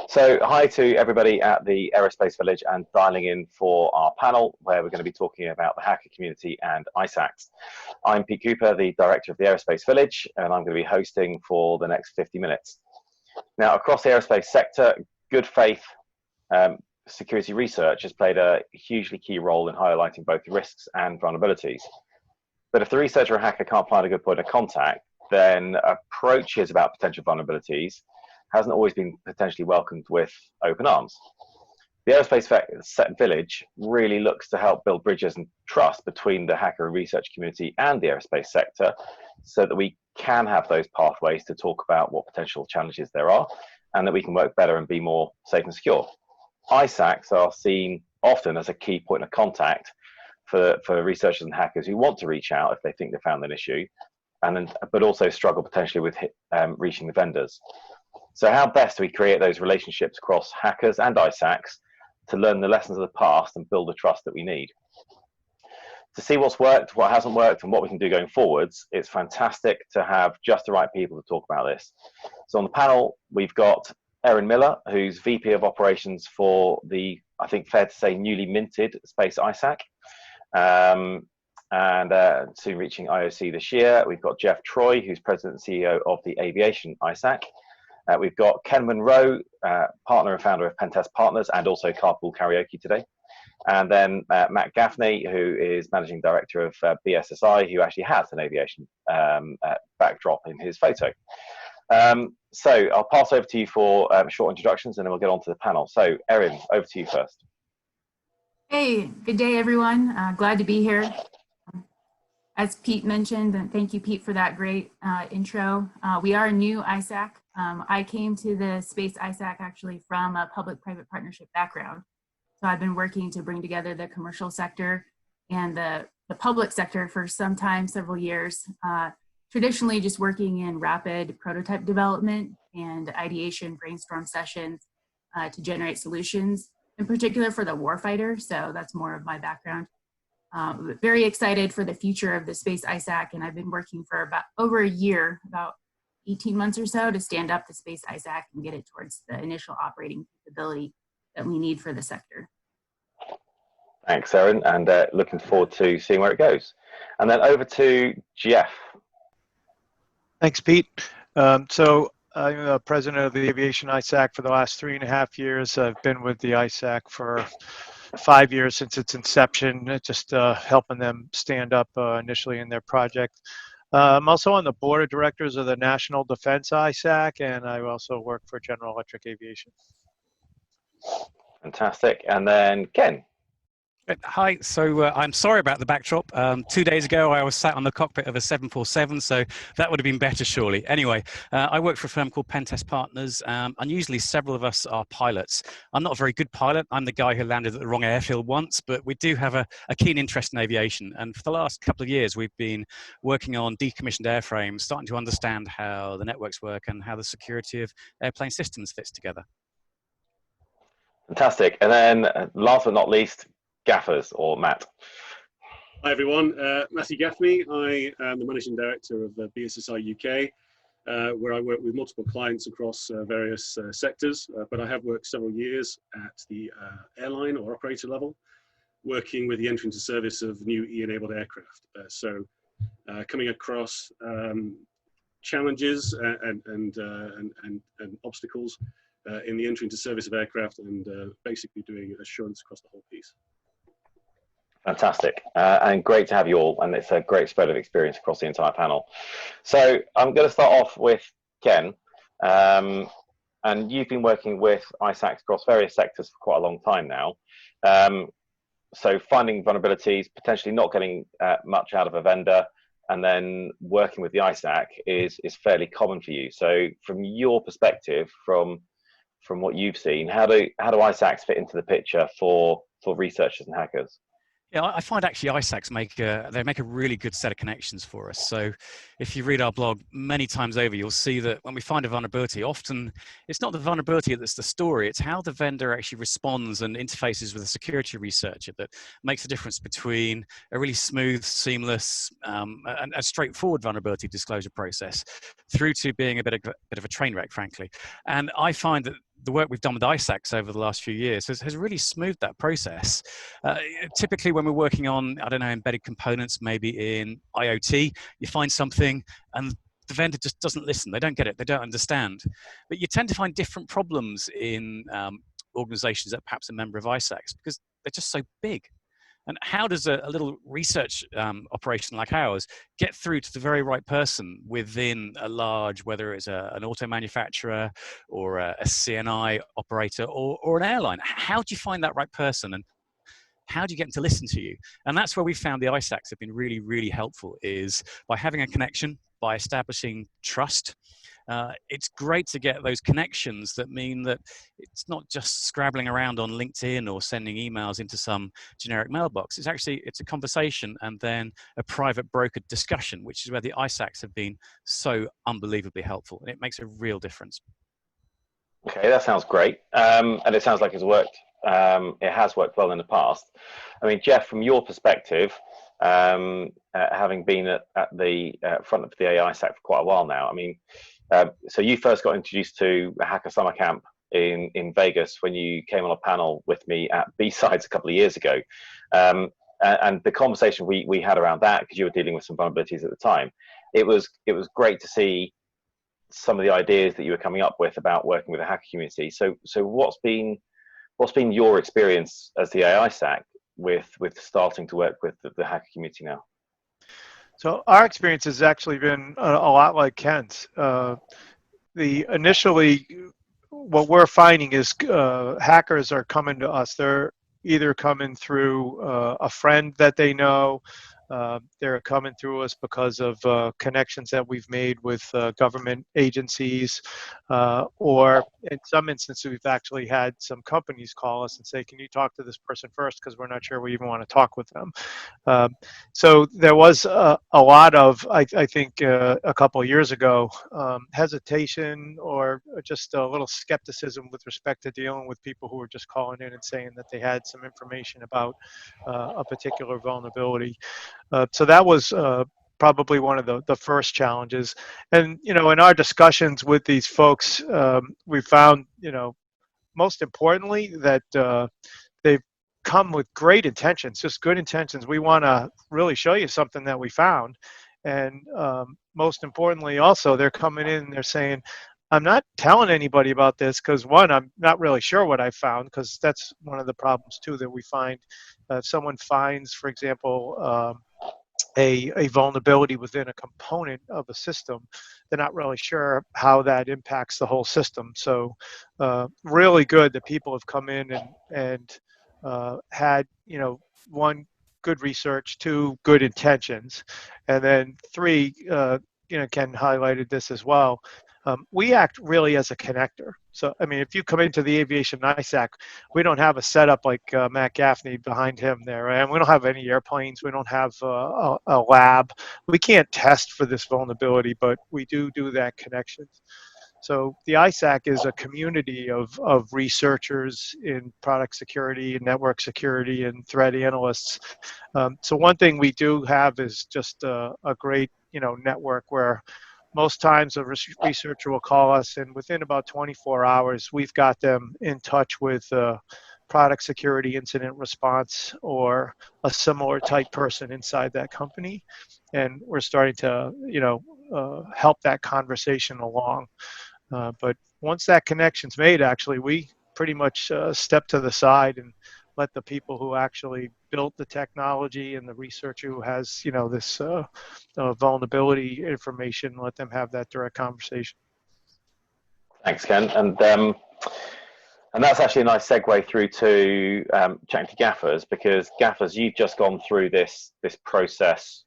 So hi to everybody at the Aerospace Village and dialing in for our panel where we're going to be talking about the hacker community and ISACs. I'm Pete Cooper, the director of the Aerospace Village, and I'm going to be hosting for the next 50 minutes. Now, across the aerospace sector, good faith security research has played a hugely key role in highlighting both risks and vulnerabilities. But if the researcher or hacker can't find a good point of contact, then approaches about potential vulnerabilities hasn't always been potentially welcomed with open arms. The Aerospace Village really looks to help build bridges and trust between the hacker and research community and the aerospace sector so that we can have those pathways to talk about what potential challenges there are and that we can work better and be more safe and secure. ISACs are seen often as a key point of contact for researchers and hackers who want to reach out if they think they found an issue, but also struggle potentially with reaching the vendors. So how best do we create those relationships across hackers and ISACs to learn the lessons of the past and build the trust that we need? To see what's worked, what hasn't worked, and what we can do going forwards, it's fantastic to have just the right people to talk about this. So on the panel, we've got Erin Millar, who's VP of Operations for the, I think fair to say, newly minted Space ISAC, and soon reaching IOC this year. We've got Jeff Troy, who's President and CEO of the Aviation ISAC. We've got Ken Munro, partner and founder of Pentest Partners and also Carpool Karaoke today. And then Matt Gaffney, who is Managing Director of BSSI, who actually has an aviation backdrop in his photo. So I'll pass over to you for short introductions and then we'll get on to the panel. So Erin, over to you first. Hey, good day everyone. Glad to be here. As Pete mentioned, and thank you Pete for that great intro. We are a new ISAC. I came to the Space ISAC actually from a public-private partnership background. So I've been working to bring together the commercial sector and the public sector for some time, several years. Traditionally just working in rapid prototype development and ideation brainstorm sessions to generate solutions, in particular for the warfighter. So that's more of my background. Very excited for the future of the Space ISAC, and I've been working for about over a year, about 18 months or so, to stand up the Space ISAC and get it towards the initial operating capability that we need for the sector. Thanks, Erin, and looking forward to seeing where it goes. And then over to Jeff. Thanks, Pete. So I'm the president of the Aviation ISAC for the last 3.5 years. I've been with the ISAC for 5 years since its inception, just helping them stand up initially in their project. I'm also on the board of directors of the National Defense ISAC, and I also work for General Electric Aviation. Fantastic. And then Ken. Hi, so I'm sorry about the backdrop. 2 days ago, I was sat on the cockpit of a 747, so that would have been better, surely. Anyway, I work for a firm called Pentest Partners. Unusually, several of us are pilots. I'm not a very good pilot. I'm the guy who landed at the wrong airfield once, but we do have a keen interest in aviation. And for the last couple of years, we've been working on decommissioned airframes, starting to understand how the networks work and how the security of airplane systems fits together. Fantastic. And then last but not least, Gaffers, or Matt. Hi everyone, Matthew Gaffney. I am the Managing Director of BSSI UK, where I work with multiple clients across various sectors, but I have worked several years at the airline or operator level, working with the entry into service of new E-enabled aircraft. So coming across challenges and obstacles in the entry into service of aircraft and basically doing assurance across the whole piece. Fantastic, and great to have you all, and it's a great spread of experience across the entire panel. So I'm going to start off with Ken, and you've been working with ISACs across various sectors for quite a long time now. So finding vulnerabilities, potentially not getting much out of a vendor, and then working with the ISAC is fairly common for you. So from your perspective, from what you've seen, how do ISACs fit into the picture for researchers and hackers? Yeah, I find actually ISACs make a really good set of connections for us. So if you read our blog many times over, you'll see that when we find a vulnerability, often it's not the vulnerability that's the story, it's how the vendor actually responds and interfaces with a security researcher that makes the difference between a really smooth, seamless, and a straightforward vulnerability disclosure process through to being a bit of a train wreck, frankly. And I find that the work we've done with ISACs over the last few years has really smoothed that process. Typically, when we're working on, I don't know, embedded components, maybe in IoT, you find something and the vendor just doesn't listen. They don't get it. They don't understand. But you tend to find different problems in organizations that perhaps a member of ISACs because they're just so big. And how does a little research operation like ours get through to the very right person within a large, whether it's an auto manufacturer or a CNI operator or an airline? How do you find that right person, and how do you get them to listen to you? And that's where we found the ISACs have been really, really helpful, is by having a connection, by establishing trust. It's great to get those connections that mean that it's not just scrabbling around on LinkedIn or sending emails into some generic mailbox. It's a conversation and then a private brokered discussion, which is where the ISACs have been so unbelievably helpful. And it makes a real difference. Okay, that sounds great. And it sounds like it's worked. It has worked well in the past. I mean, Jeff, from your perspective, having been at the front of the ISAC for quite a while now, I mean, so you first got introduced to a Hacker Summer Camp in Vegas when you came on a panel with me at B-Sides a couple of years ago. And the conversation we had around that, because you were dealing with some vulnerabilities at the time, it was great to see some of the ideas that you were coming up with about working with the hacker community. So what's been your experience as the ISAC with starting to work with the hacker community now? So our experience has actually been a lot like Ken's. Initially, what we're finding is hackers are coming to us. They're either coming through a friend that they know. They're coming through us because of connections that we've made with government agencies, or in some instances, we've actually had some companies call us and say, can you talk to this person first, because we're not sure we even want to talk with them. So there was a lot of, I think, a couple of years ago, hesitation or just a little skepticism with respect to dealing with people who were just calling in and saying that they had some information about a particular vulnerability. So that was probably one of the first challenges. And, in our discussions with these folks, we found, most importantly, that they've come with great intentions, just good intentions. We want to really show you something that we found. And most importantly, also, they're coming in and they're saying, I'm not telling anybody about this because, one, I'm not really sure what I found, because that's one of the problems, too, that we find. If someone finds, for example, a vulnerability within a component of a system, they're not really sure how that impacts the whole system. So really good that people have come in and had, one, good research, two, good intentions, and then three, Ken highlighted this as well. We act really as a connector. So, I mean, if you come into the aviation ISAC, we don't have a setup like Matt Gaffney behind him there, and we don't have any airplanes. We don't have a lab. We can't test for this vulnerability, but we do that connection. So the ISAC is a community of researchers in product security and network security and threat analysts. So one thing we do have is just a great, network where most times a researcher will call us, and within about 24 hours, we've got them in touch with product security incident response or a similar type person inside that company. And we're starting to, help that conversation along. But once that connection's made, actually, we pretty much step to the side and let the people who actually built the technology and the researcher who has, this vulnerability information, let them have that direct conversation. Thanks, Ken. And that's actually a nice segue through to chatting to gaffers, because gaffers, you've just gone through this process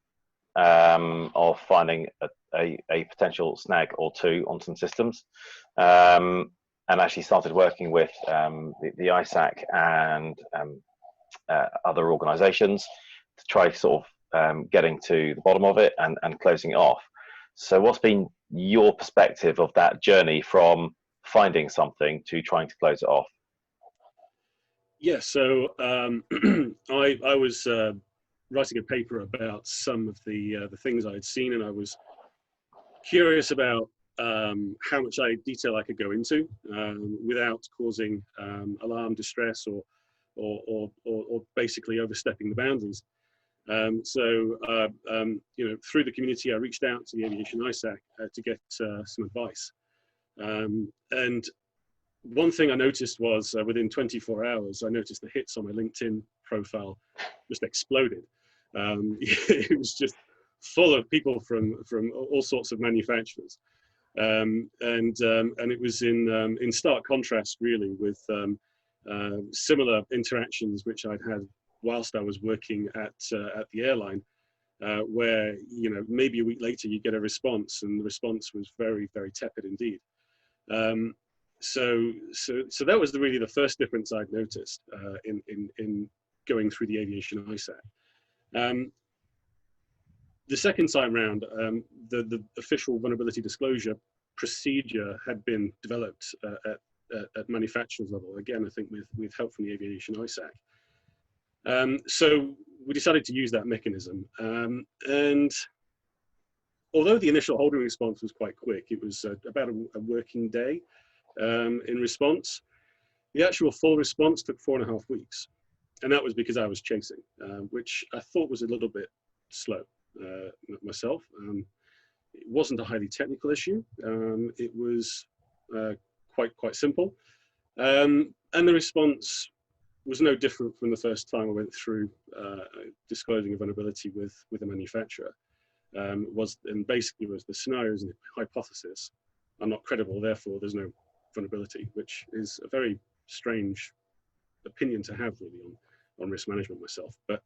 of finding a potential snag or two on some systems, and actually started working with the ISAC and other organizations to try sort of getting to the bottom of it and closing it off. So what's been your perspective of that journey from finding something to trying to close it off? Yeah, so I was writing a paper about some of the things I had seen, and I was curious about how much detail I could go into without causing alarm, distress, or basically overstepping the boundaries. Through the community, I reached out to the Aviation ISAC to get some advice. And one thing I noticed was within 24 hours, I noticed the hits on my LinkedIn profile just exploded. It was just full of people from all sorts of manufacturers. And it was in stark contrast, really, with similar interactions which I'd had whilst I was working at the airline, where maybe a week later you get a response, and the response was very, very tepid indeed. So that was really the first difference I'd noticed in going through the Aviation ISAC. The second time round, the official vulnerability disclosure procedure had been developed at manufacturer's level, again, I think with help from the Aviation ISAC. So we decided to use that mechanism. And although the initial holding response was quite quick, it was about a working day in response, the actual full response took 4.5 weeks. And that was because I was chasing, which I thought was a little bit slow myself. It wasn't a highly technical issue. It was quite simple. And the response was no different from the first time I went through disclosing a vulnerability with a manufacturer. Basically was the scenarios and the hypothesis are not credible, therefore there's no vulnerability, which is a very strange opinion to have, really, on risk management myself. But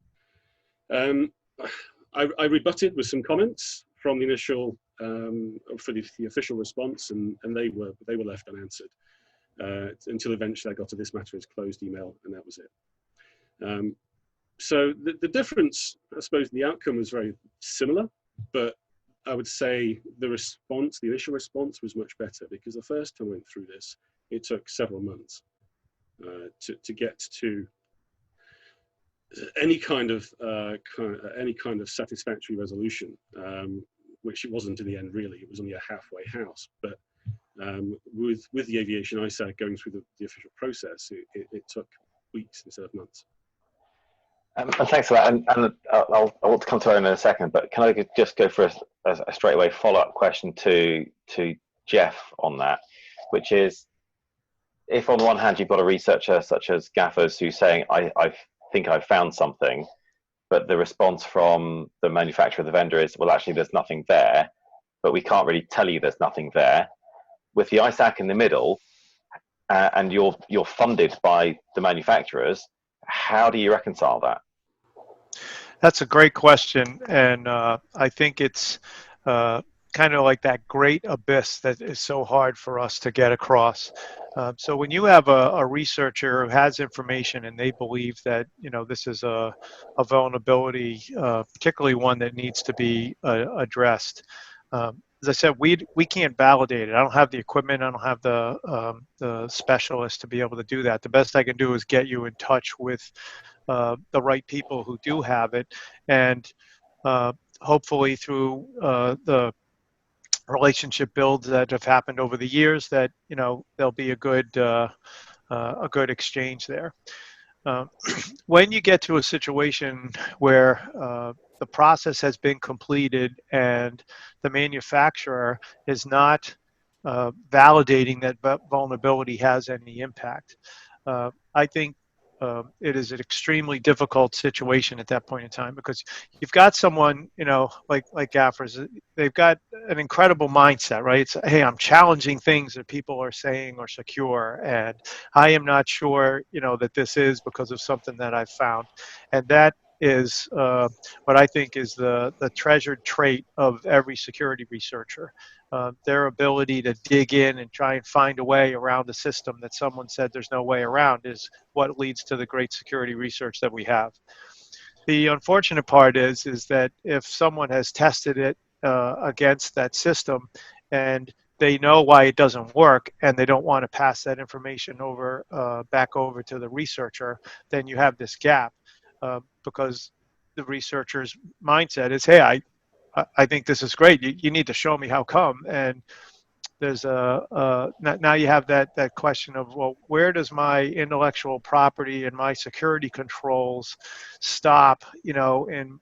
I rebutted with some comments from the initial for the official response, and they were left unanswered until eventually I got to "this matter is closed" email, and that was it. So the difference, I suppose, the outcome was very similar, but I would say the initial response was much better, because the first time I went through this, it took several months to get to any kind of satisfactory resolution, which it wasn't in the end. Really, it was only a halfway house. But with the Aviation ISAC going through the official process, it took weeks instead of months. And thanks for that. And I want to come to Erin in a second, but can I just go for a straightaway follow-up question to Jeff on that, which is, if on the one hand you've got a researcher such as Gaffers who's saying, I think I've found something, but the response from the manufacturer, the vendor, is, well, actually there's nothing there, but we can't really tell you there's nothing there. With the ISAC in the middle, and you're funded by the manufacturers, how do you reconcile that? That's a great question, and I think it's kind of like that great abyss that is so hard for us to get across. So when you have a researcher who has information and they believe that this is a vulnerability, particularly one that needs to be addressed, as I said, we can't validate it. I don't have the equipment. I don't have the specialists to be able to do that. The best I can do is get you in touch with the right people who do have it, and hopefully through the relationship builds that have happened over the years, that there'll be a good exchange there. When you get to a situation where the process has been completed and the manufacturer is not validating that vulnerability has any impact, I think it is an extremely difficult situation at that point in time, because you've got someone, like Gaffers, they've got an incredible mindset, right? It's, hey, I'm challenging things that people are saying are secure, and I am not sure, that this is because of something that I've found. And that is what I think is the treasured trait of every security researcher. Their ability to dig in and try and find a way around a system that someone said there's no way around is what leads to the great security research that we have. The unfortunate part is that if someone has tested it against that system and they know why it doesn't work and they don't want to pass that information over back over to the researcher, then you have this gap, because the researcher's mindset is, hey, I think this is great. You need to show me how come. And there's now you have that question of, well, where does my intellectual property and my security controls stop, in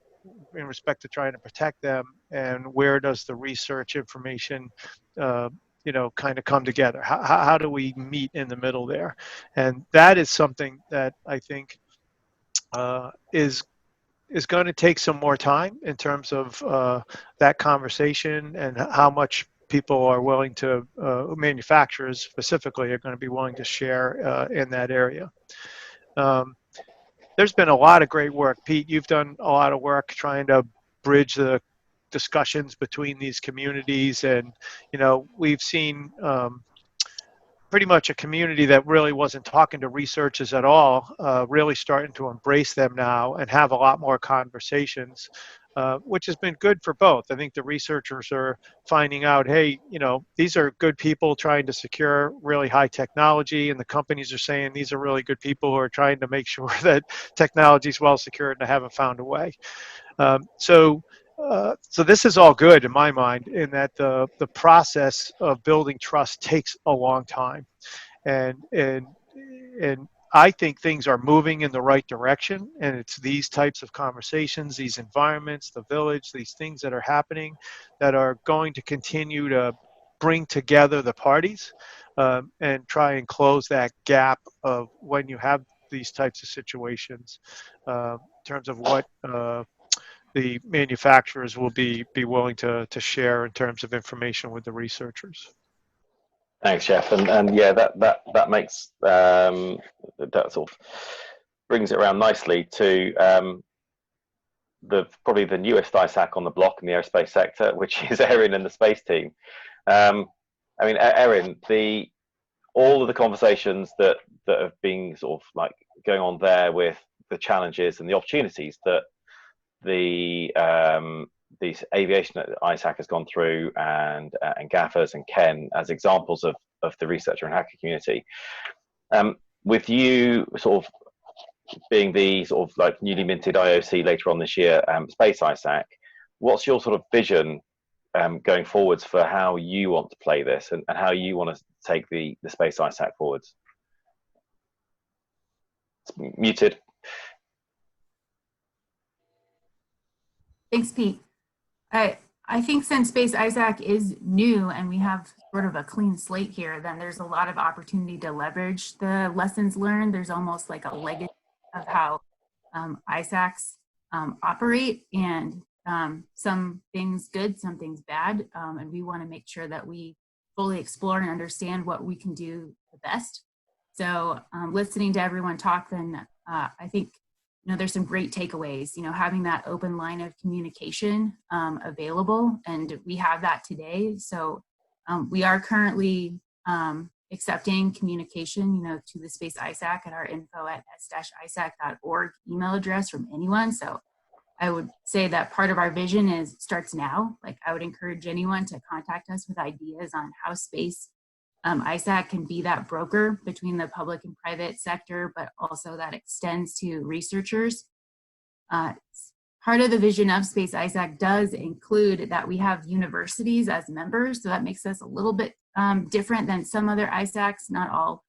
respect to trying to protect them, and where does the research information kind of come together? How do we meet in the middle there? And that is something that I think is going to take some more time in terms of that conversation, and how much people are willing to, manufacturers specifically, are going to be willing to share in that area. There's been a lot of great work. Pete, you've done a lot of work trying to bridge the discussions between these communities, and we've seen pretty much a community that really wasn't talking to researchers at all, really starting to embrace them now and have a lot more conversations, which has been good for both. I think the researchers are finding out, hey, these are good people trying to secure really high technology, and the companies are saying these are really good people who are trying to make sure that technology is well secured, and they haven't found a way. So this is all good in my mind, in that the process of building trust takes a long time, and I think things are moving in the right direction, and it's these types of conversations, these environments, the village, these things that are happening that are going to continue to bring together the parties, and try and close that gap of when you have these types of situations, in terms of what the manufacturers will be willing to share in terms of information with the researchers. Thanks, Jeff. And yeah, that makes that sort of brings it around nicely to probably the newest ISAC on the block in the aerospace sector, which is Erin and the space team. I mean, Erin, all of the conversations that have been sort of like going on there, with the challenges and the opportunities that the aviation that ISAC has gone through, and Gaffers and Ken as examples of the researcher and hacker community. With you sort of being the sort of like newly minted IOC later on this year, Space ISAC, what's your sort of vision going forwards for how you want to play this, and how you want to take the Space ISAC forwards? It's muted. Thanks, Pete. I think since Space ISAC is new and we have sort of a clean slate here, then there's a lot of opportunity to leverage the lessons learned. There's almost like a legacy of how ISACs operate, and some things good, some things bad, and we want to make sure that we fully explore and understand what we can do the best. So listening to everyone talk, then I think there's some great takeaways, having that open line of communication available, and we have that today. So we are currently accepting communication, to the Space ISAC at our info@s-isac.org email address from anyone. So I would say that part of our vision starts now. Like, I would encourage anyone to contact us with ideas on how Space ISAC can be that broker between the public and private sector, but also that extends to researchers. Part of the vision of Space ISAC does include that we have universities as members, so that makes us a little bit different than some other ISACs, not all.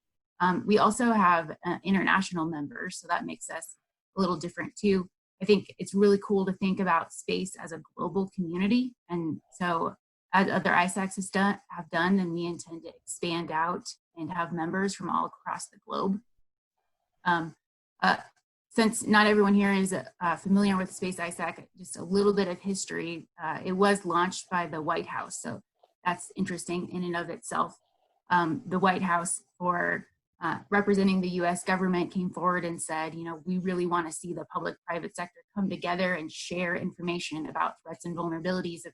We also have international members, so that makes us a little different too. I think it's really cool to think about space as a global community, and so as other ISACs have done, and we intend to expand out and have members from all across the globe. Since not everyone here is familiar with Space ISAC, just a little bit of history. It was launched by the White House, so that's interesting in and of itself. The White House, for representing the US government, came forward and said, we really want to see the public-private sector come together and share information about threats and vulnerabilities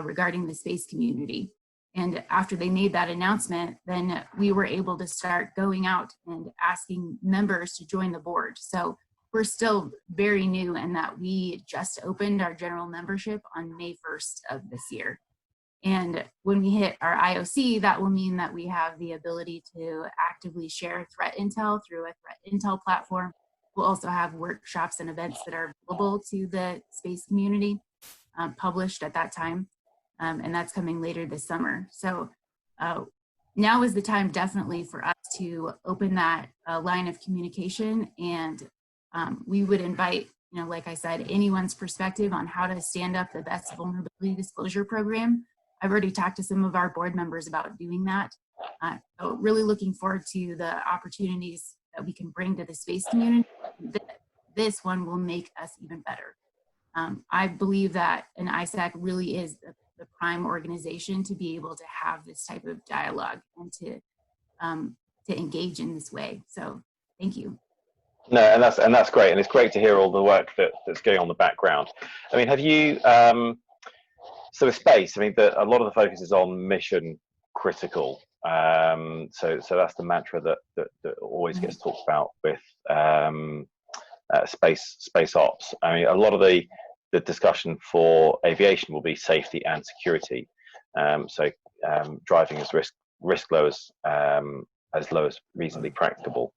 regarding the space community. And after they made that announcement, then we were able to start going out and asking members to join the board. So we're still very new in that we just opened our general membership on May 1st of this year. And when we hit our IOC, that will mean that we have the ability to actively share threat intel through a threat intel platform. We'll also have workshops and events that are available to the space community, published at that time. And that's coming later this summer. So now is the time definitely for us to open that line of communication, and we would invite, like I said, anyone's perspective on how to stand up the best vulnerability disclosure program. I've already talked to some of our board members about doing that. So really looking forward to the opportunities that we can bring to the space community. This one will make us even better. I believe that an ISAC really is the prime organization to be able to have this type of dialogue and to engage in this way. So thank you. No, and that's great, and it's great to hear all the work that's going on in the background. I mean, have you so with space? I mean, a lot of the focus is on mission critical. So that's the mantra that always gets talked about with space ops. I mean, a lot of the discussion for aviation will be safety and security. Driving as risk low as reasonably practicable.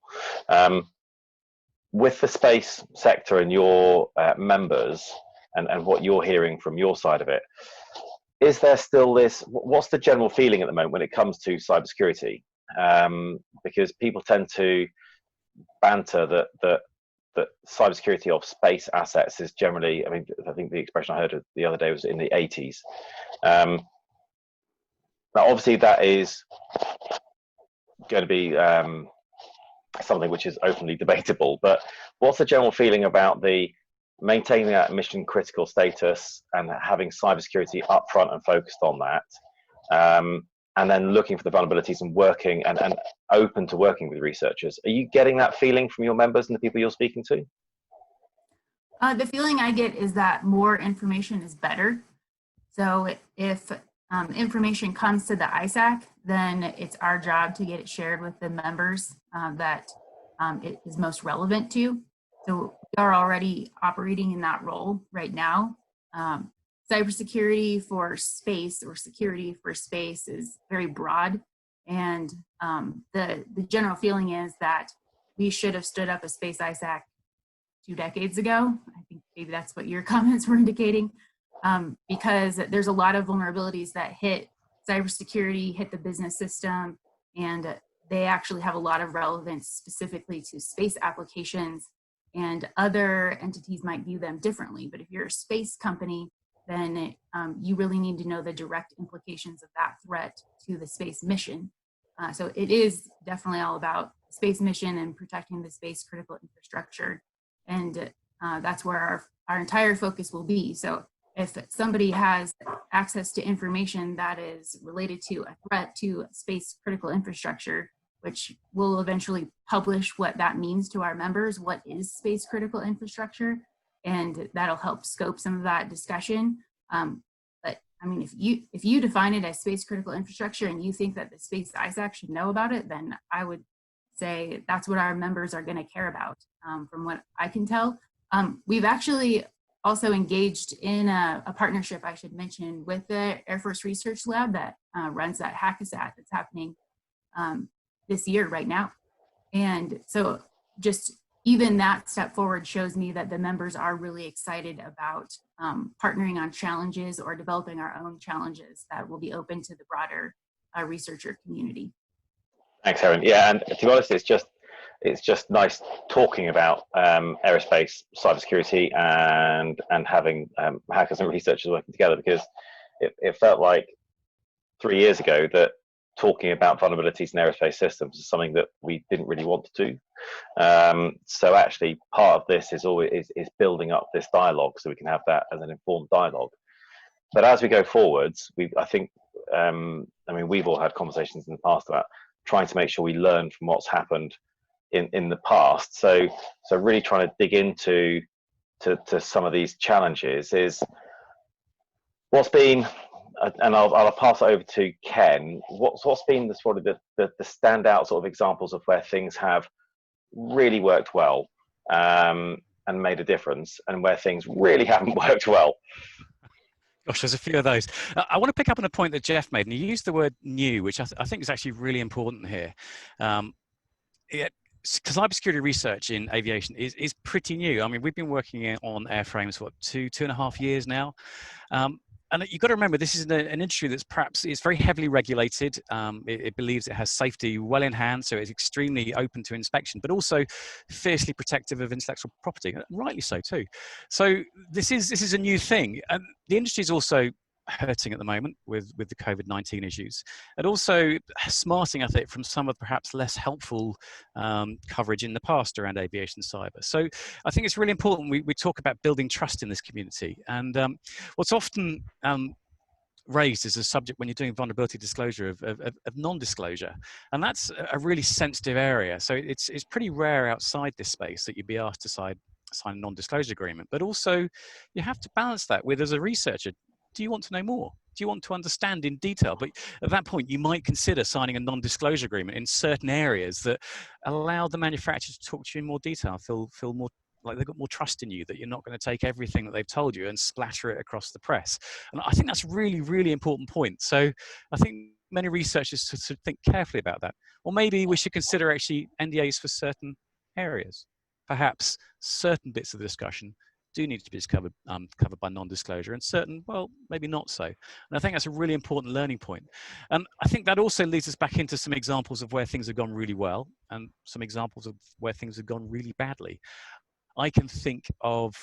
With the space sector and your members and what you're hearing from your side of it, is there still this, what's the general feeling at the moment when it comes to cybersecurity? Because people tend to banter that cybersecurity of space assets is generally, I mean, I think the expression I heard the other day was in the 80s. Now, obviously, that is going to be something which is openly debatable, but what's the general feeling about the maintaining that mission critical status and having cybersecurity up front and focused on that, and then looking for the vulnerabilities and working and open to working with researchers? Are you getting that feeling from your members and the people you're speaking to? The feeling I get is that more information is better. So if information comes to the ISAC, then it's our job to get it shared with the members that it is most relevant to. So we are already operating in that role right now. Cybersecurity for space or security for space is very broad. And the general feeling is that we should have stood up a space ISAC 2 decades ago. I think maybe that's what your comments were indicating. Because there's a lot of vulnerabilities that hit cybersecurity, hit the business system, and they actually have a lot of relevance specifically to space applications, and other entities might view them differently. But if you're a space company, then you really need to know the direct implications of that threat to the space mission. So it is definitely all about space mission and protecting the space critical infrastructure. And that's where our entire focus will be. So if somebody has access to information that is related to a threat to space critical infrastructure, which will eventually publish what that means to our members, what is space critical infrastructure, and that'll help scope some of that discussion. But I mean, if you define it as space critical infrastructure and you think that the space ISAC should know about it, then I would say that's what our members are going to care about. From what I can tell, we've actually also engaged in a partnership, I should mention, with the Air Force Research Lab that runs that hackathon that's happening this year right now. And so just even that step forward shows me that the members are really excited about partnering on challenges or developing our own challenges that will be open to the broader researcher community. Thanks, Erin. Yeah, and to be honest, it's just nice talking about aerospace cybersecurity and having hackers and researchers working together, because it felt like 3 years ago that talking about vulnerabilities in aerospace systems is something that we didn't really want to do. So actually, part of this is building up this dialogue so we can have that as an informed dialogue. But as we go forwards, I think we've all had conversations in the past about trying to make sure we learn from what's happened in the past. So really trying to dig into some of these challenges is what's been, and I'll pass it over to Ken. What's been the standout sort of examples of where things have really worked well and made a difference, and where things really haven't worked well? Gosh, there's a few of those. I want to pick up on a point that Jeff made, and he used the word new, which I think is actually really important here. Cybersecurity research in aviation is pretty new. I mean, we've been working on airframes for 2.5 years now. And you've got to remember, this is an industry that's perhaps is very heavily regulated. It believes it has safety well in hand, so it's extremely open to inspection, but also fiercely protective of intellectual property, rightly so too. So this is a new thing, and the industry is also hurting at the moment with the COVID-19 issues, and also smarting at it from some of perhaps less helpful coverage in the past around aviation cyber. So I think it's really important we talk about building trust in this community. And what's often raised as a subject when you're doing vulnerability disclosure of non-disclosure, and that's a really sensitive area. So it's pretty rare outside this space that you'd be asked to sign a non-disclosure agreement, but also you have to balance that with, as a researcher, do you want to know more? Do you want to understand in detail? But at that point, you might consider signing a non-disclosure agreement in certain areas that allow the manufacturer to talk to you in more detail, feel more like they've got more trust in you, that you're not going to take everything that they've told you and splatter it across the press. And I think that's really, really important point. So I think many researchers should think carefully about that. Or maybe we should consider actually NDAs for certain areas. Perhaps certain bits of the discussion do need to be covered by non-disclosure, and certain, well, maybe not so. And I think that's a really important learning point. And I think that also leads us back into some examples of where things have gone really well and some examples of where things have gone really badly. I can think of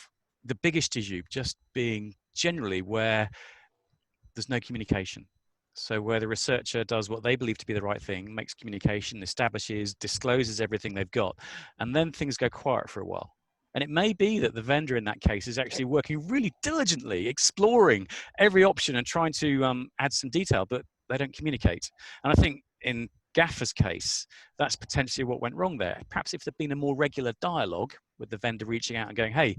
the biggest issue just being generally where there's no communication. So where the researcher does what they believe to be the right thing, makes communication, establishes, discloses everything they've got, and then things go quiet for a while. And it may be that the vendor in that case is actually working really diligently, exploring every option and trying to add some detail, but they don't communicate. And I think in Gaffer's case, that's potentially what went wrong there. Perhaps if there'd been a more regular dialogue with the vendor reaching out and going, hey,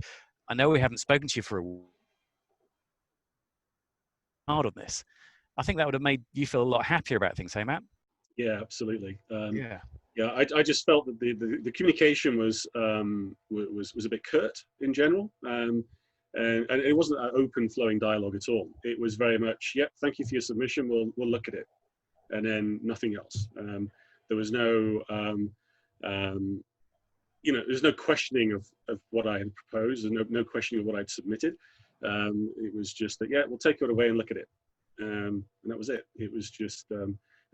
I know we haven't spoken to you for a while hard on this, I think that would have made you feel a lot happier about things, hey, Matt? Yeah, absolutely. Yeah. Yeah, I just felt that the communication was a bit curt in general, and it wasn't an open flowing dialogue at all. It was very much, yep, thank you for your submission. We'll look at it, and then nothing else. There was no there's no questioning of what I had proposed. There's no questioning of what I'd submitted. It was just that, yeah, we'll take it away and look at it, and that was it. It was just.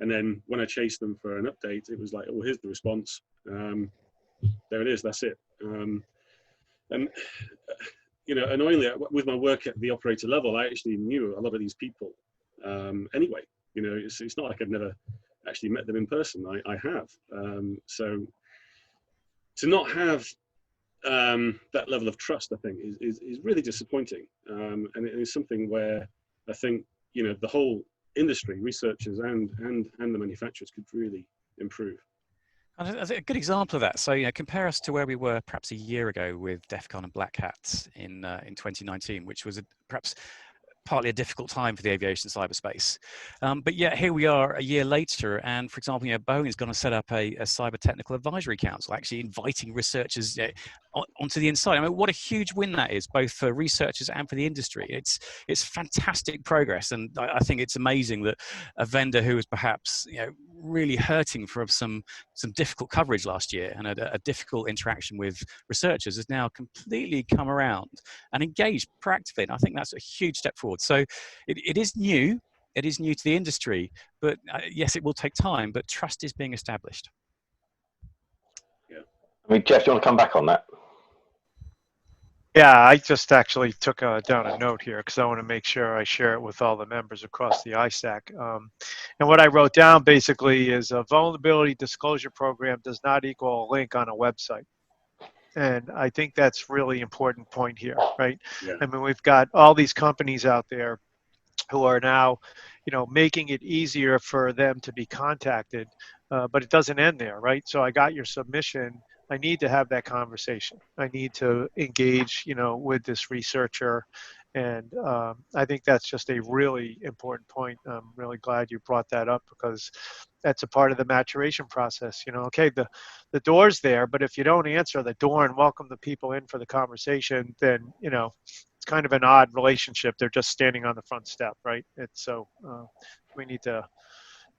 And then when I chased them for an update, it was like, oh, here's the response. There it is, that's it. And, annoyingly, with my work at the operator level, I actually knew a lot of these people anyway. It's not like I've never actually met them in person. I have. So to not have that level of trust, I think, is really disappointing. And it is something where I think, the whole industry, researchers and the manufacturers could really improve. And a good example of that. So, compare us to where we were perhaps a year ago with DEF CON and Black Hats in 2019, which was perhaps partly a difficult time for the aviation cyberspace. But yet here we are a year later, and for example, Boeing's going to set up a cyber technical advisory council, actually inviting researchers onto the inside. I mean, what a huge win that is, both for researchers and for the industry. It's fantastic progress, and I think it's amazing that a vendor who was perhaps really hurting from some difficult coverage last year and a difficult interaction with researchers has now completely come around and engaged proactively. And I think that's a huge step forward. So it is new. It is new to the industry, but yes, it will take time, but trust is being established. Yeah. I mean, Jeff, do you want to come back on that? Yeah, I just actually took down a note here because I want to make sure I share it with all the members across the ISAC. And what I wrote down basically is a vulnerability disclosure program does not equal a link on a website. And I think that's really important point here, right? Yeah. I mean, we've got all these companies out there who are now, making it easier for them to be contacted, but it doesn't end there, right? So I got your submission. I need to have that conversation. I need to engage, with this researcher. And I think that's just a really important point. I'm really glad you brought that up because that's a part of the maturation process. Okay, the door's there, but if you don't answer the door and welcome the people in for the conversation, then, it's kind of an odd relationship. They're just standing on the front step, right? So we need to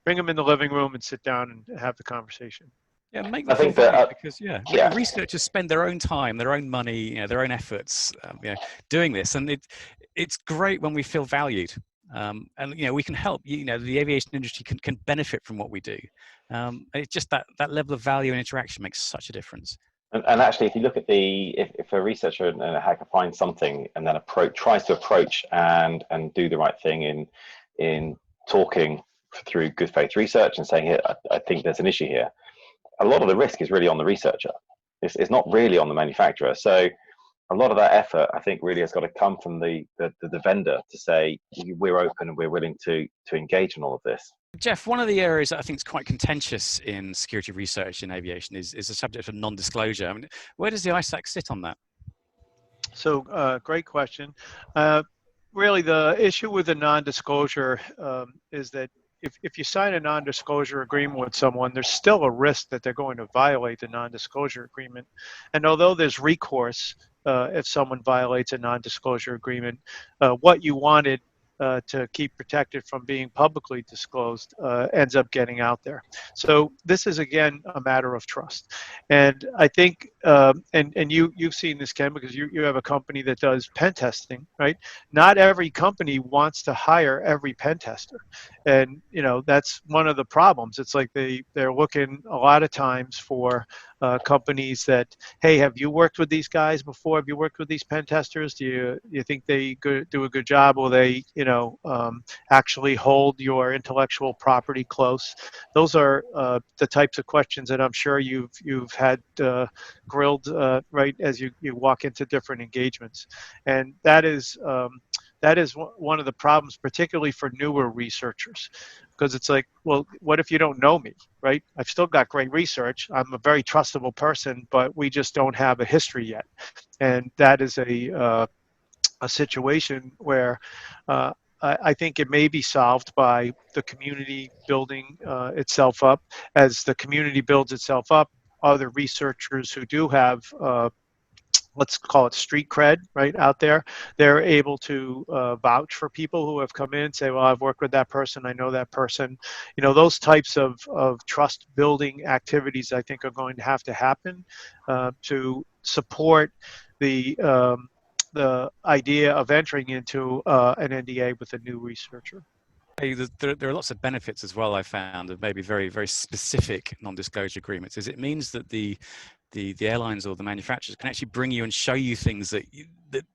bring them in the living room and sit down and have the conversation. Yeah, make I them feel think that, valued because yeah, researchers spend their own time, their own money, their own efforts, doing this, and it's great when we feel valued, and we can help. The aviation industry can benefit from what we do. It's just that level of value and interaction makes such a difference. and actually, if you look at if a researcher and a hacker finds something and then tries to approach and do the right thing in talking through good faith research and saying, "Here, I think there's an issue here," a lot of the risk is really on the researcher. It's not really on the manufacturer. So a lot of that effort, I think, really has got to come from the vendor to say, we're open and we're willing to engage in all of this. Jeff, one of the areas that I think is quite contentious in security research in aviation is the subject of non-disclosure. I mean, where does the ISAC sit on that? So, great question. Really, the issue with the non-disclosure is that if you sign a non-disclosure agreement with someone, there's still a risk that they're going to violate the non-disclosure agreement. And although there's recourse if someone violates a non-disclosure agreement, what you wanted to keep protected from being publicly disclosed ends up getting out there. So this is, again, a matter of trust. And I think, and you've seen this, Ken, because you have a company that does pen testing, right? Not every company wants to hire every pen tester. And, that's one of the problems. It's like they're looking a lot of times for companies that, hey, have you worked with these guys before? Have you worked with these pen testers? Do you think they do a good job? Will they, actually hold your intellectual property close? Those are the types of questions that I'm sure you've had grilled right as you walk into different engagements, and that is one of the problems, particularly for newer researchers, because it's like, well, what if you don't know me, right? I've still got great research. I'm a very trustable person, but we just don't have a history yet. And that is a situation where I think it may be solved by the community building itself up. As the community builds itself up, other researchers who do have let's call it street cred, right, out there, they're able to vouch for people who have come in, say, well, I've worked with that person, I know that person. Those types of trust building activities, I think, are going to have to happen to support the idea of entering into an NDA with a new researcher. There are lots of benefits as well, I found, of maybe very, very specific non-disclosure agreements, is it means that the airlines or the manufacturers can actually bring you and show you things that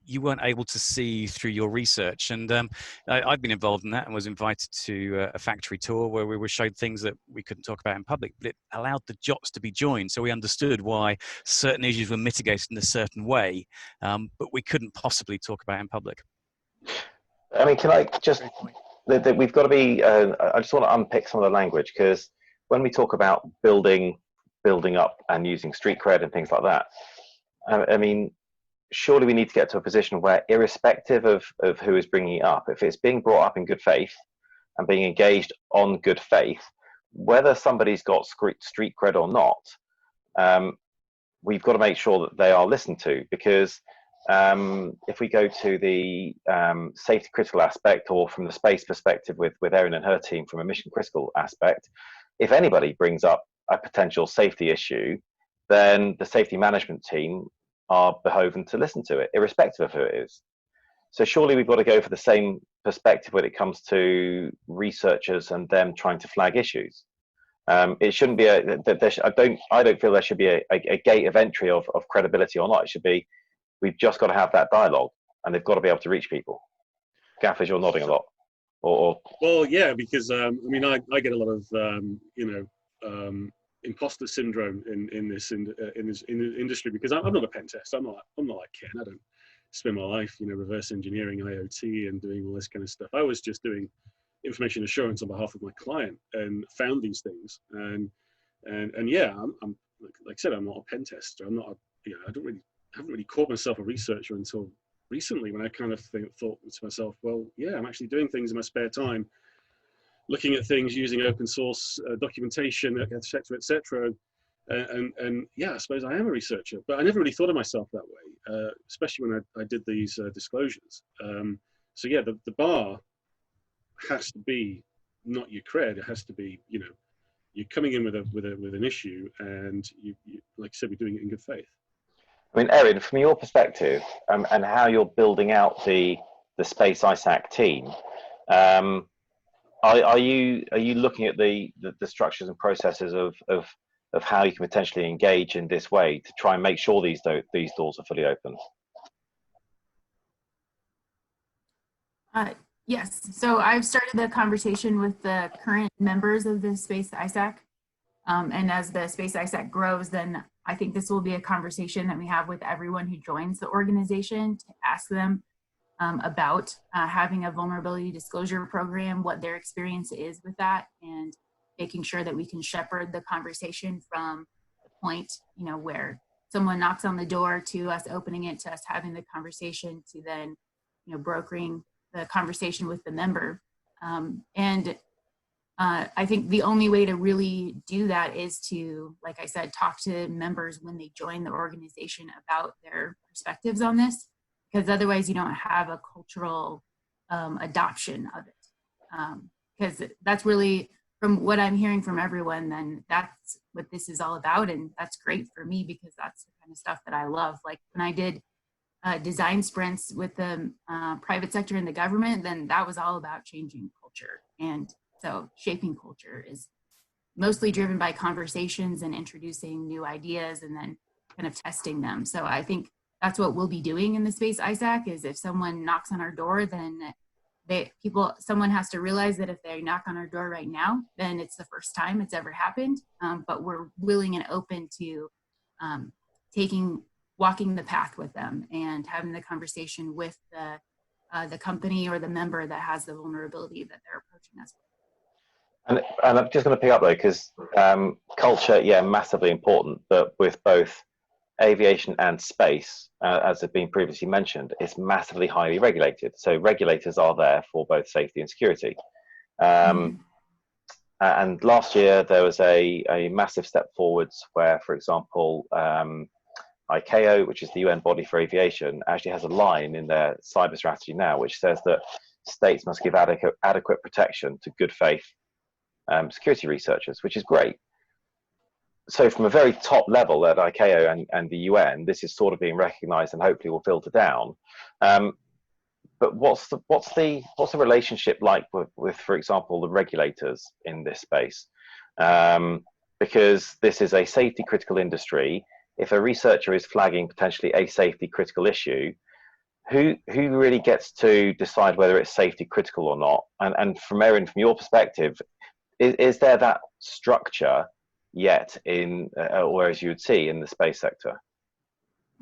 you weren't able to see through your research. And I've been involved in that and was invited to a factory tour where we were showed things that we couldn't talk about in public, but it allowed the dots to be joined. So we understood why certain issues were mitigated in a certain way, but we couldn't possibly talk about in public. I mean, can I just, we've got to be, I just want to unpick some of the language, because when we talk about building up and using street cred and things like that, I mean, surely we need to get to a position where, irrespective of who is bringing it up, if it's being brought up in good faith and being engaged on good faith, whether somebody's got street cred or not, we've got to make sure that they are listened to, because if we go to the safety critical aspect, or from the space perspective with Erin and her team from a mission critical aspect, if anybody brings up a potential safety issue, then the safety management team are beholden to listen to it, irrespective of who it is. So surely we've got to go for the same perspective when it comes to researchers and them trying to flag issues. It shouldn't be I don't feel there should be a gate of entry of credibility or not. It should be, we've just got to have that dialogue, and they've got to be able to reach people. Gaffers, you're nodding a lot. Well, yeah, because I mean, I get a lot of imposter syndrome in this industry, because I'm not a pen test. I'm not like Ken. I don't spend my life reverse engineering IoT and doing all this kind of stuff. I was just doing information assurance on behalf of my client and found these things. And yeah, I'm like I said, I'm not a pen tester. I'm not I haven't really called myself a researcher until recently, when I kind of thought to myself, well, yeah, I'm actually doing things in my spare time, looking at things using open source documentation, et cetera. And yeah, I suppose I am a researcher, but I never really thought of myself that way, especially when I did these disclosures. So yeah, the bar has to be not your cred. It has to be, you're coming in with an issue, and you, like you said, we're doing it in good faith. I mean, Erin, from your perspective, and how you're building out the Space ISAC team, are you looking at the structures and processes of how you can potentially engage in this way to try and make sure these doors are fully open? Yes, so I've started the conversation with the current members of the Space ISAC. And as the Space ISAC grows, then I think this will be a conversation that we have with everyone who joins the organization to ask them about having a vulnerability disclosure program, what their experience is with that, and making sure that we can shepherd the conversation from the point, where someone knocks on the door to us opening it, to us having the conversation, to then, brokering the conversation with the member. I think the only way to really do that is to, like I said, talk to members when they join the organization about their perspectives on this, because otherwise you don't have a cultural adoption of it. Because that's really, from what I'm hearing from everyone, then that's what this is all about. And that's great for me, because that's the kind of stuff that I love. Like when I did design sprints with the private sector and the government, then that was all about changing culture. And so shaping culture is mostly driven by conversations and introducing new ideas and then kind of testing them. So I think that's what we'll be doing in the Space ISAC, is if someone knocks on our door, then someone has to realize that if they knock on our door right now, then it's the first time it's ever happened. But we're willing and open to walking the path with them and having the conversation with the company or the member that has the vulnerability that they're approaching us with. And I'm just going to pick up though, because culture, yeah, massively important, but with both aviation and space, as has been previously mentioned, it's massively highly regulated. So regulators are there for both safety and security. And last year there was a massive step forwards where, for example, ICAO, which is the UN body for aviation, actually has a line in their cyber strategy now, which says that states must give adequate protection to good faith security researchers, which is great. So from a very top level at ICAO and the UN, this is sort of being recognised and hopefully will filter down. But what's the relationship like with, for example, the regulators in this space? Because this is a safety critical industry. If a researcher is flagging potentially a safety critical issue, who really gets to decide whether it's safety critical or not? And from Erin, from your perspective, is there that structure yet in, or as you would see in the space sector?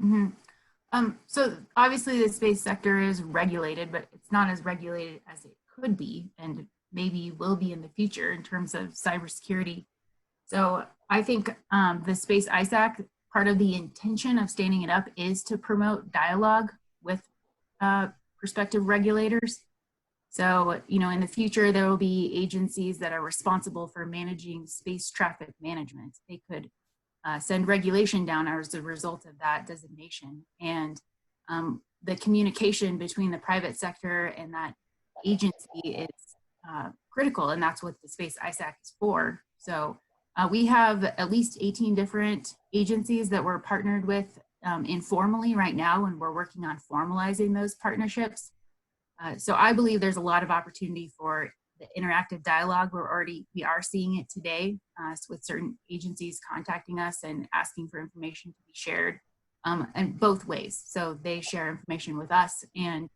Mm-hmm. So obviously the space sector is regulated, but it's not as regulated as it could be and maybe will be in the future in terms of cybersecurity. So I think the Space ISAC, part of the intention of standing it up is to promote dialogue with prospective regulators. So, in the future, there will be agencies that are responsible for managing space traffic management. They could send regulation down as a result of that designation. And the communication between the private sector and that agency is critical, and that's what the Space ISAC is for. So we have at least 18 different agencies that we're partnered with informally right now, and we're working on formalizing those partnerships. So I believe there's a lot of opportunity for the interactive dialogue. We are seeing it today with certain agencies contacting us and asking for information to be shared, and both ways. So they share information with us, and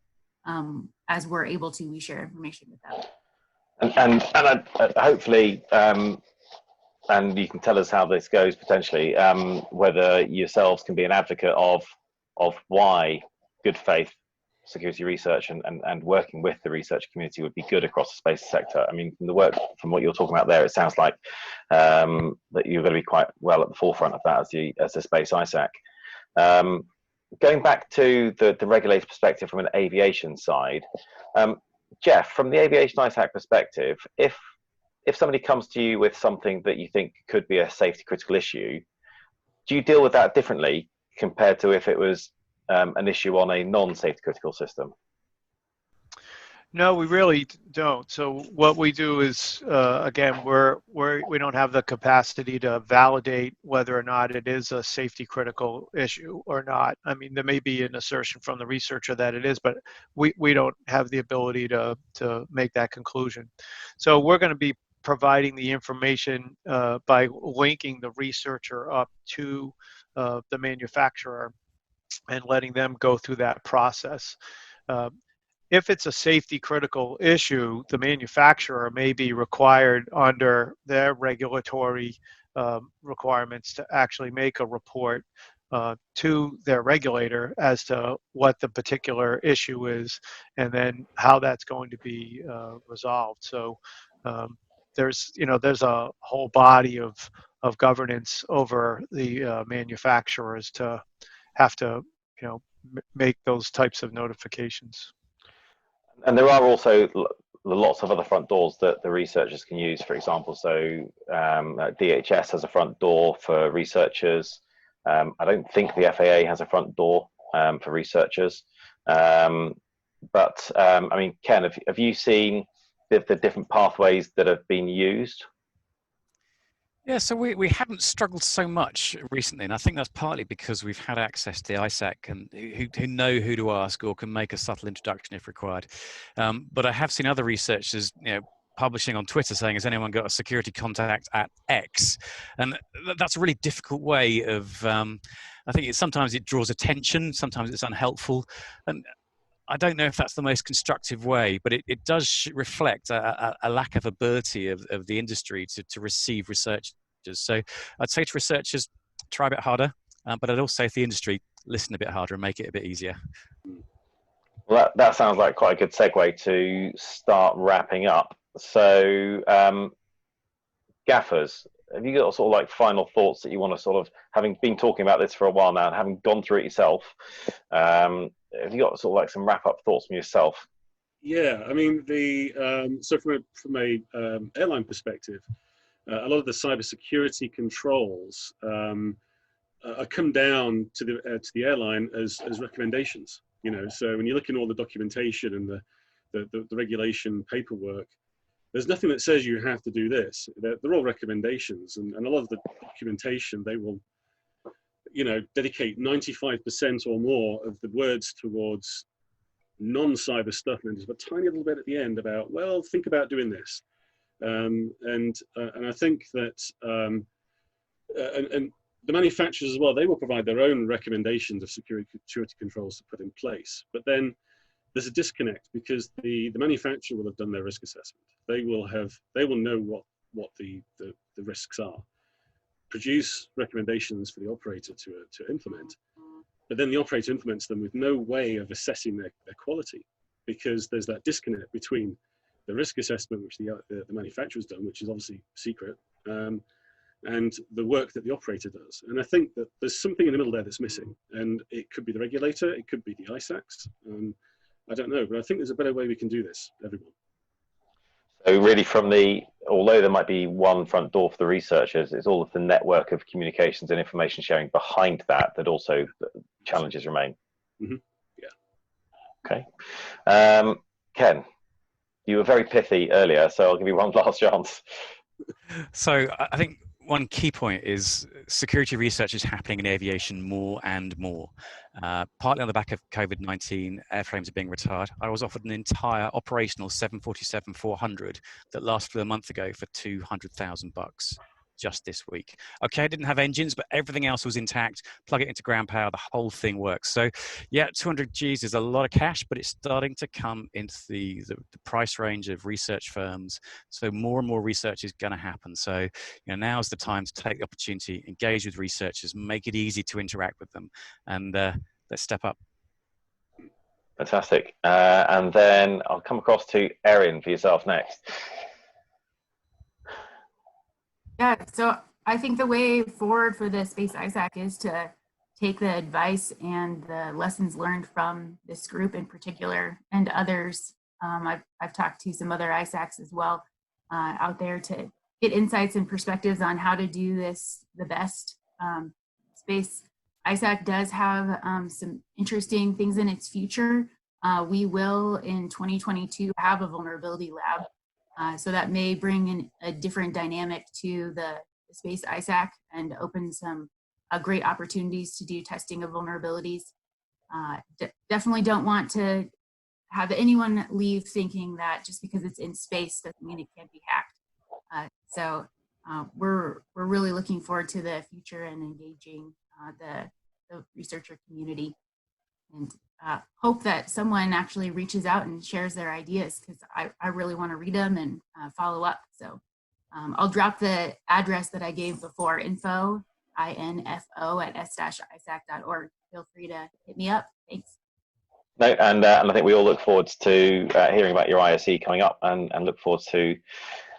as we're able to, we share information with them. And hopefully, and you can tell us how this goes potentially, whether yourselves can be an advocate of why good faith security research and working with the research community would be good across the space sector. I mean, from what you're talking about there, it sounds like that you're going to be quite well at the forefront of that as the Space ISAC. Going back to the regulator perspective from an aviation side, Jeff, from the aviation ISAC perspective, if somebody comes to you with something that you think could be a safety critical issue, do you deal with that differently compared to if it was an issue on a non-safety critical system? No, we really don't. So what we do is, again, we don't have the capacity to validate whether or not it is a safety critical issue or not. I mean, there may be an assertion from the researcher that it is, but we don't have the ability to make that conclusion. So we're going to be providing the information by linking the researcher up to the manufacturer and letting them go through that process. Uh, if it's a safety critical issue, the manufacturer may be required under their regulatory requirements to actually make a report to their regulator as to what the particular issue is and then how that's going to be resolved. So there's a whole body of governance over the manufacturers to have to make those types of notifications. And there are also lots of other front doors that the researchers can use, for example. So DHS has a front door for researchers. I don't think the FAA has a front door for researchers. I mean, Ken, have you seen the different pathways that have been used? Yeah, so we haven't struggled so much recently, and I think that's partly because we've had access to the ISAC and who know who to ask or can make a subtle introduction if required. But I have seen other researchers, publishing on Twitter saying, "Has anyone got a security contact at X?" And that's a really difficult way of. I think sometimes it draws attention, sometimes it's unhelpful, and I don't know if that's the most constructive way, but it does reflect a lack of ability of the industry to receive researchers. So I'd say to researchers, try a bit harder, but I'd also say to the industry, listen a bit harder and make it a bit easier. Well, that sounds like quite a good segue to start wrapping up. So gaffers, have you got sort of like final thoughts that you want to sort of, having been talking about this for a while now and having gone through it yourself, have you got sort of like some wrap up thoughts from yourself? Yeah, I mean, so from a airline perspective, a lot of the cybersecurity controls are come down to the airline as recommendations. So when you look in all the documentation and the regulation paperwork, there's nothing that says you have to do this. They're all recommendations, and a lot of the documentation, they will, dedicate 95% or more of the words towards non-cyber stuff, and there's a tiny little bit at the end about, well, think about doing this. And I think that and the manufacturers as well, they will provide their own recommendations of security controls to put in place. But then there's a disconnect because the manufacturer will have done their risk assessment. They will know what the risks are, produce recommendations for the operator to implement, but then the operator implements them with no way of assessing their quality, because there's that disconnect between the risk assessment which the manufacturer's done, which is obviously secret, and the work that the operator does. And I think that there's something in the middle there that's missing, and it could be the regulator, it could be the ISACs. I don't know, but I think there's a better way we can do this, everyone. So really although there might be one front door for the researchers, it's all of the network of communications and information sharing behind that also challenges remain. Mm-hmm. Yeah. Okay. Ken, you were very pithy earlier, so I'll give you one last chance. So I think one key point is security research is happening in aviation more and more. Partly on the back of COVID-19, airframes are being retired. I was offered an entire operational 747-400 that lasted a month ago for $200,000 just this week. Okay, I didn't have engines, but everything else was intact. Plug it into ground power, the whole thing works. So yeah, 200 G's is a lot of cash, but it's starting to come into the price range of research firms. So more and more research is going to happen. So now's the time to take the opportunity, engage with researchers, make it easy to interact with them, and let's step up. Fantastic. And then I'll come across to Erin for yourself next. Yeah, so I think the way forward for the Space ISAC is to take the advice and the lessons learned from this group in particular and others. I've talked to some other ISACs as well out there to get insights and perspectives on how to do this the best. Space ISAC does have some interesting things in its future. We will in 2022 have a vulnerability lab. So that may bring in a different dynamic to the space ISAC and open some great opportunities to do testing of vulnerabilities. Definitely don't want to have anyone leave thinking that just because it's in space doesn't mean it can't be hacked. So we're really looking forward to the future and engaging the researcher community, and hope that someone actually reaches out and shares their ideas, because I really want to read them and follow up. So I'll drop the address that I gave before, info, info at s-isac.org. Feel free to hit me up. Thanks. No, and I think we all look forward to hearing about your ISE coming up, and look forward to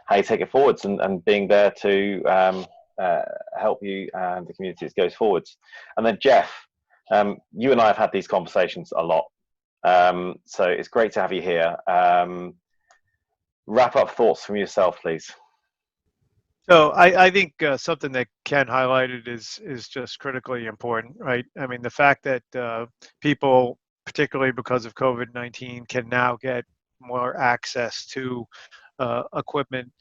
how you take it forwards, and being there to help you and the community as it goes forwards. And then Jeff, you and I have had these conversations a lot, so it's great to have you here. Wrap up thoughts from yourself, please. So I think something that Ken highlighted is just critically important, right? I mean, the fact that people, particularly because of COVID-19, can now get more access to equipment,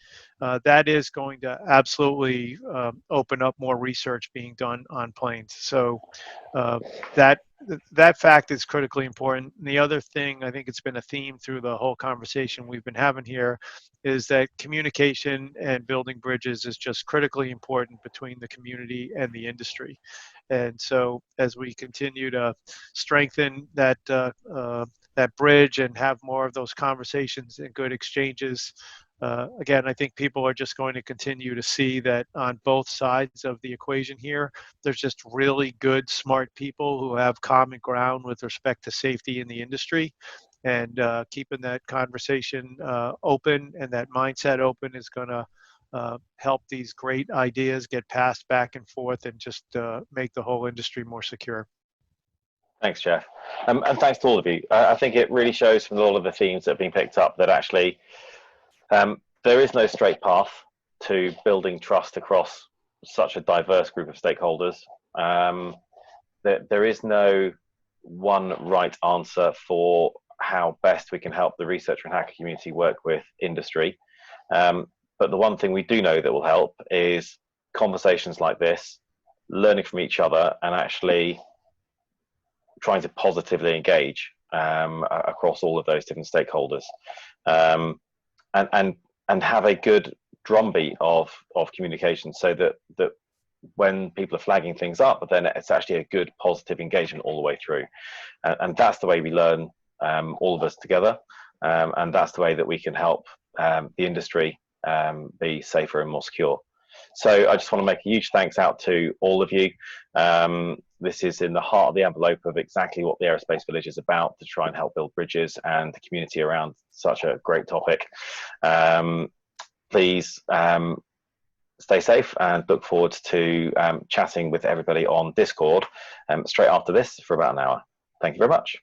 that is going to absolutely open up more research being done on planes. So that fact is critically important. And the other thing, I think it's been a theme through the whole conversation we've been having here, is that communication and building bridges is just critically important between the community and the industry. And so as we continue to strengthen that that bridge and have more of those conversations and good exchanges, again, I think people are just going to continue to see that on both sides of the equation here, there's just really good, smart people who have common ground with respect to safety in the industry. And keeping that conversation open and that mindset open is going to help these great ideas get passed back and forth, and just make the whole industry more secure. Thanks, Jeff. And thanks to all of you. I think it really shows from all of the themes that have been picked up that actually there is no straight path to building trust across such a diverse group of stakeholders. There is no one right answer for how best we can help the researcher and hacker community work with industry. But the one thing we do know that will help is conversations like this, learning from each other, and actually trying to positively engage across all of those different stakeholders, and have a good drumbeat of communication, so that when people are flagging things up, but then it's actually a good positive engagement all the way through, and that's the way we learn, all of us together, and that's the way that we can help the industry be safer and more secure. So I just want to make a huge thanks out to all of you. This is in the heart of the envelope of exactly what the Aerospace Village is about, to try and help build bridges and the community around such a great topic. Please stay safe, and look forward to chatting with everybody on Discord straight after this for about an hour. Thank you very much.